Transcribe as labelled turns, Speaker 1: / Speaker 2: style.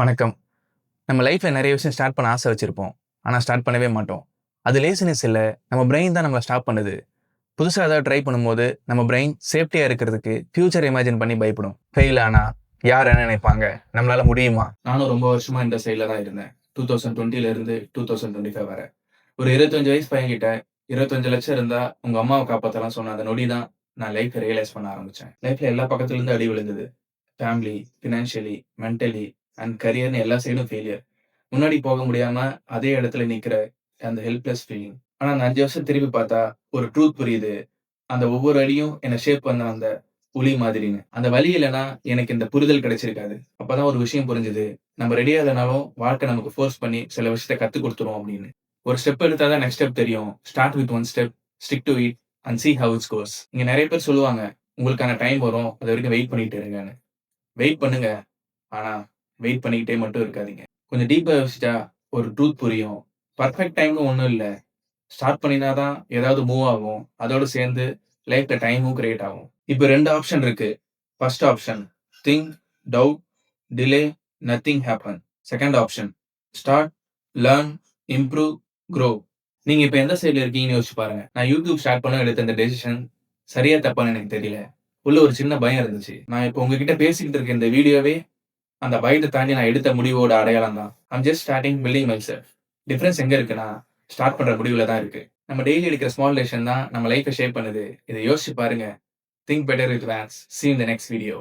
Speaker 1: வணக்கம். நம்ம லைஃப்ல நெறைய விஷயம் ஸ்டார்ட் பண்ண ஆசை வச்சிருப்போம். ஆனா ஸ்டார்ட் பண்ணவே மாட்டோம். அது லேசினஸ் இல்ல. நம்ம பிரெயின் தான் நம்மள ஸ்டாப் பண்ணுது. புதுசா ஏதாவது ட்ரை பண்ணும்போது, நம்ம பிரெயின் சேஃப்டியா இருக்கிறதுக்கு ஃபியூச்சர் இமேஜின் பண்ணி பயப்படும். ஃபெயில் ஆனா யார் என்ன நினைப்பாங்க? நம்மளால முடியுமா? நானும் ரொம்ப வருஷமா இந்த சைட்ல தான் இருந்தேன். 2020ல இருந்து 2025 வரை. ஒரு 25 வயசு பையன்கிட்ட 25,00,000 இருந்தா உங்க அம்மாவ காப்பாத்தலாம்னு சொன்ன அந்த நொடி தான் நான் லைஃப்ப ரியலைஸ் பண்ண ஆரம்பிச்சேன். லைஃப்ல எல்லா பக்கத்துல இருந்து அடி விழுந்தது. ஃபேமிலி, ஃபினான்ஷியலி, மென்டலி அண்ட் கரியர்ன்னு எல்லா சைடும் ஃபெயிலியர். முன்னாடி போக முடியாம அதே இடத்துல நிக்கிற அந்த ஹெல்ப்லெஸ் ஃபீலிங். ஆனா அந்த 5 வருஷம் திரும்பி பார்த்தா ஒரு ட்ரூத் புரியுது. அந்த ஒவ்வொரு அடியும் என்ன ஷேப் பண்ண அந்த உளி மாதிரின்னு. அந்த வலி இல்லன்னா எனக்கு இந்த புரிதல் கிடைச்சிருக்காது. அப்பதான் ஒரு விஷயம் புரிஞ்சது. நம்ம ரெடியா இல்லனாலும் வாழ்க்கை நமக்கு ஃபோர்ஸ் பண்ணி சில விஷயத்த கத்துக் குடுத்துரும் அப்படின்னு. ஒரு ஸ்டெப் எடுத்தா தான் நெக்ஸ்ட் ஸ்டெப் தெரியும். Start with one step, stick to it and see how it's goes. இங்க நெறைய பேர் சொல்லுவாங்க, உங்களுக்கான டைம் வரும். அது வரைக்கும் வெயிட் பண்ணிட்டு இருங்கன்னு. வெயிட் பண்ணுங்க. ஆனா, வெயிட் பண்ணிக்கிட்டே மட்டும் இருக்காதீங்க. கொஞ்சம் டீப்பா யோசிச்சா ஒரு ட்ரூத் புரியும். பெர்ஃபெக்ட் டைம்னு ஒண்ணும் இல்ல. ஸ்டார்ட் பண்ணினா தான் ஏதாவது மூவ் ஆகும். அதோட சேர்ந்து லைஃப்ல டைமும் கிரியேட் ஆகும். இப்ப 2 ஆப்ஷன் இருக்கு. First option think, doubt, delay, nothing happen. Second option start, learn, improve, grow. நீங்க இப்ப எந்த சைடுல இருக்கீங்கன்னு யோசிச்சு பாருங்க. நான் யூடியூப் ஸ்டார்ட் பண்ண எடுத்த இந்த டெசிஷன் சரியா தப்பான்னு எனக்கு தெரியல. உள்ள ஒரு சின்ன பயம் இருந்துச்சு. நான் இப்ப உங்ககிட்ட பேசிக்கிட்டு இருக்க இந்த வீடியோவே அந்த பயத்த தாண்டி நான் எடுத்த முடிவோட அடையாளம் தான். I'm just starting building my self. Difference எங்க இருக்குன்னா, ஸ்டார்ட் பண்ற முடிவுல தான் இருக்கு. நம்ம டெய்லி எடுக்கிற ஸ்மால் டெசிஷன் தான் நம்ம லைஃப்ப ஷேப் பண்ணுது. இத யோசிச்சு பாருங்க. Think better with vans. Sea you in the next video.